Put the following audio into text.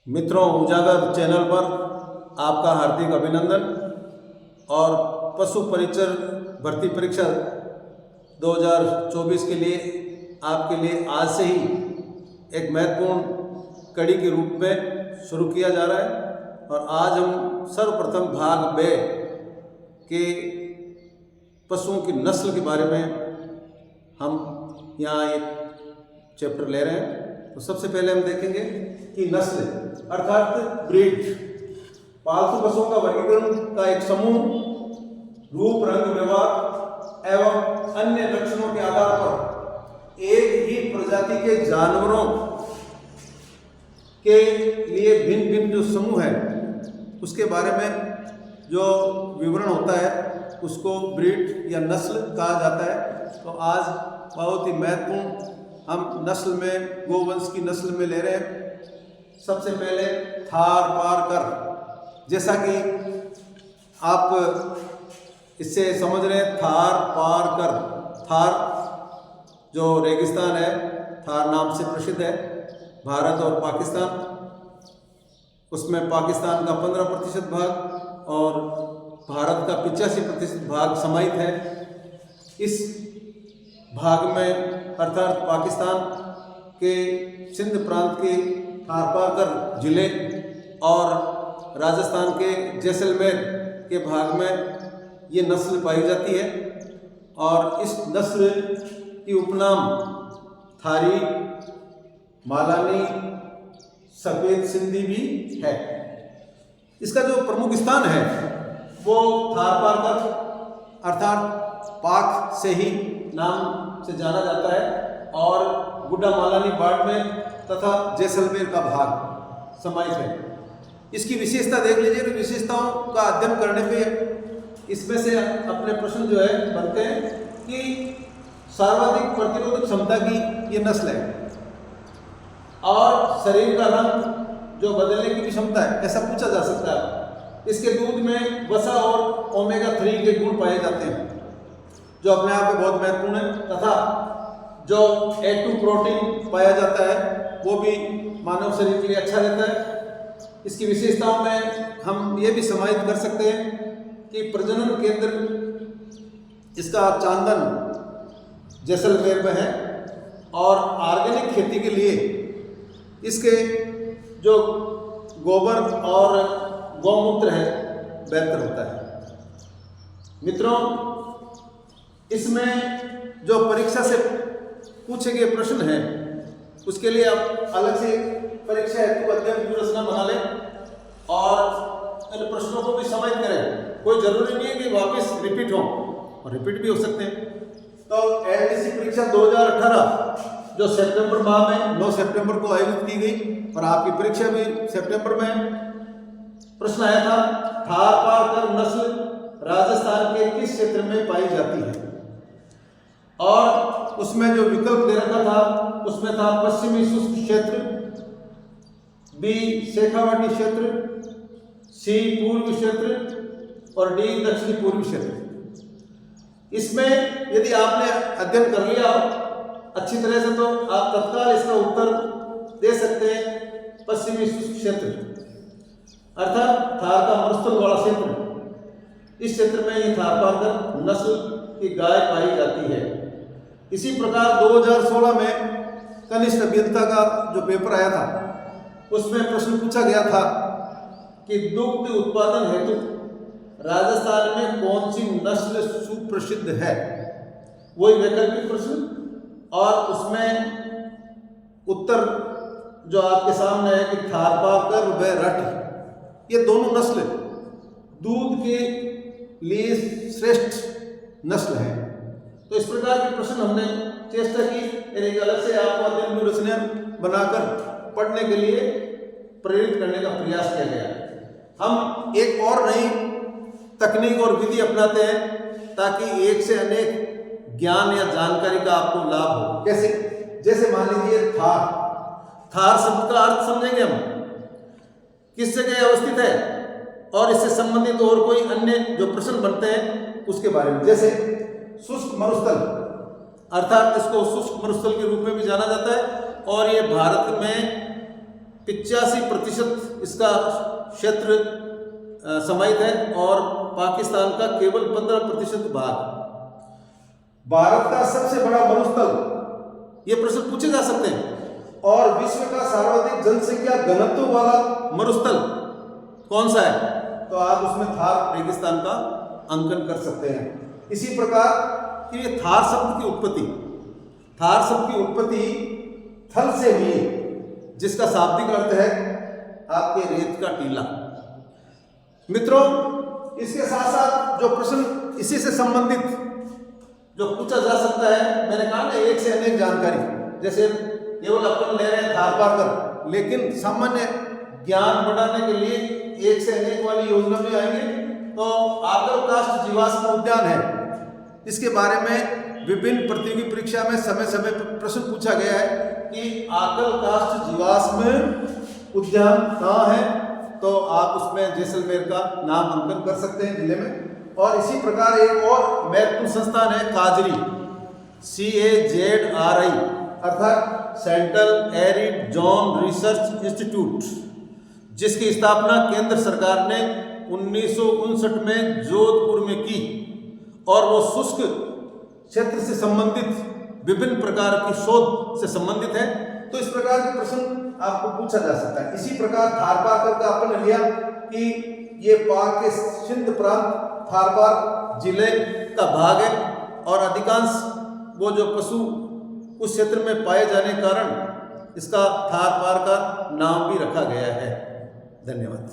मित्रों, उजागर चैनल पर आपका हार्दिक अभिनंदन। और पशु परिचर भर्ती परीक्षा 2024 के लिए आपके लिए आज से ही एक महत्वपूर्ण कड़ी के रूप में शुरू किया जा रहा है। और आज हम सर्वप्रथम भाग बे के पशुओं की नस्ल के बारे में हम यहाँ एक चैप्टर ले रहे हैं। तो सबसे पहले हम देखेंगे कि नस्ल अर्थात ब्रीड पालतू पशुओं का वर्गीकरण का एक समूह रूप, रंग, व्यवहार एवं अन्य लक्षणों के आधार पर एक ही प्रजाति के जानवरों के लिए भिन्न भिन्न जो समूह है उसके बारे में जो विवरण होता है उसको ब्रीड या नस्ल कहा जाता है। तो आज बहुत ही महत्वपूर्ण हम नस्ल में गोवंश की नस्ल में ले रहे हैं। सबसे पहले थार पारकर, जैसा कि आप इससे समझ रहे हैं, थार पारकर। थार जो रेगिस्तान है, थार नाम से प्रसिद्ध है, भारत और पाकिस्तान, उसमें पाकिस्तान का 15% भाग और भारत का 85% भाग समाहित है। इस भाग में अर्थात पाकिस्तान के सिंध प्रांत के थार पारकर जिले और राजस्थान के जैसलमेर के भाग में ये नस्ल पाई जाती है। और इस नस्ल की उपनाम थारी, मालानी, सफ़ेद सिंधी भी है। इसका जो प्रमुख स्थान है वो थार पारकर अर्थात पाक से ही नाम से जाना जाता है और गुड्डा मालानी बाढ़ में तथा जैसलमेर का भाग समाहित है। इसकी विशेषता देख लीजिए। तो विशेषताओं का अध्ययन करने पे इसमें से अपने प्रश्न जो है बनते हैं कि सर्वाधिक प्रतिरोधक क्षमता की ये नस्ल है और शरीर का रंग जो बदलने की भी क्षमता है, ऐसा पूछा जा सकता है। इसके दूध में वसा और ओमेगा 3 के गुण पाए जाते हैं जो अपने आप में बहुत महत्वपूर्ण है। तथा जो A2 प्रोटीन पाया जाता है वो भी मानव शरीर के लिए अच्छा रहता है। इसकी विशेषताओं में हम ये भी समाहित कर सकते हैं कि प्रजनन केंद्र इसका चांदन जैसलमेर में है और ऑर्गेनिक खेती के लिए इसके जो गोबर और गौमूत्र है बेहतर होता है। मित्रों, इसमें जो परीक्षा से पूछे गए प्रश्न हैं उसके लिए आप अलग से परीक्षा हेतु अध्ययन व्यूहरचना बना लें और इन प्रश्नों को भी समाहित करें। कोई जरूरी नहीं है कि वापस रिपीट हो, और रिपीट भी हो सकते हैं। तो एलडीसी परीक्षा 2018 जो सितंबर माह में 9 सितंबर को आयोजित की गई और आपकी परीक्षा भी सितंबर में। प्रश्न आया था, थार पारकर नस्ल राजस्थान के किस क्षेत्र में पाई जाती है? और उसमें जो विकल्प दे रखा था उसमें था पश्चिमी शुष्क क्षेत्र, बी शेखावाटी क्षेत्र, सी पूर्वी क्षेत्र और डी दक्षिणी पूर्वी क्षेत्र। इसमें यदि आपने अध्ययन कर लिया अच्छी तरह से तो आप तत्काल इसका उत्तर दे सकते हैं पश्चिमी शुष्क क्षेत्र अर्थात थार का मरुस्थल वाला क्षेत्र। इस क्षेत्र में ये थार पारकर नस्ल की गाय पाई जाती है। इसी प्रकार 2016 में कनिष्ठ अभियंता का जो पेपर आया था उसमें प्रश्न पूछा गया था कि दुग्ध उत्पादन हेतु राजस्थान में कौन सी नस्ल सुप्रसिद्ध है। वही वैकल्पिक प्रश्न और उसमें उत्तर जो आपके सामने है कि थार पारकर व रट, ये दोनों नस्ल दूध के लिए श्रेष्ठ नस्ल है। तो इस प्रकार के प्रश्न हमने चेष्टा की, एक अलग से आपको अध्ययन व्यूहरचना बनाकर पढ़ने के लिए प्रेरित करने का प्रयास किया गया। हम एक और नई तकनीक और विधि अपनाते हैं ताकि एक से अनेक ज्ञान या जानकारी का आपको लाभ हो। कैसे? जैसे मान लीजिए थार, थार शब्द का अर्थ समझेंगे हम, किस जगह अवस्थित है और इससे संबंधित और कोई अन्य जो प्रश्न बनते हैं उसके बारे में। जैसे शुष्क मरुस्थल अर्थात इसको शुष्क मरुस्थल के रूप में भी जाना जाता है और ये भारत में 85% इसका क्षेत्र समाहित है और पाकिस्तान का केवल 15% भाग। भारत का सबसे बड़ा मरुस्थल, ये प्रश्न पूछे जा सकते हैं। और विश्व का सर्वाधिक जनसंख्या घनत्व वाला मरुस्थल कौन सा है? तो आप उसमें थार रेगिस्तान का अंकन कर सकते हैं। इसी प्रकार ये थार शब्द की उत्पत्ति थल से हुई, जिसका शाब्दिक अर्थ है आपके रेत का टीला। मित्रों, इसके साथ साथ जो प्रश्न इसी से संबंधित जो पूछा जा सकता है, मैंने कहा ना एक से अनेक जानकारी, जैसे केवल अपन ले रहे हैं थार पार कर, लेकिन सामान्य ज्ञान बढ़ाने के लिए एक से अनेक वाली योजना में आएंगे। तो आकल काष्ठ जीवाश्म उद्यान है, इसके बारे में विभिन्न प्रतियोगी परीक्षा में समय समय पर प्रश्न पूछा गया है कि आकल काष्ठ जीवाश्म उद्यान कहाँ है, तो आप उसमें जैसलमेर का नाम अंकन कर सकते हैं जिले में। और इसी प्रकार एक और महत्वपूर्ण संस्थान है काजरी, CAZRI, अर्थात central arid zone research institute, जिसकी स्थापना केंद्र सरकार ने 1959 में जोधपुर में की और वो शुष्क क्षेत्र से संबंधित विभिन्न प्रकार की शोध से संबंधित है। तो इस प्रकार के प्रश्न आपको पूछा जा सकता है। इसी प्रकार थार पार का अपन लिया कि ये पाक के सिंध प्रांत थार पार जिले का भाग है और अधिकांश वो जो पशु उस क्षेत्र में पाए जाने के कारण इसका थार पार का नाम भी रखा गया है। धन्यवाद।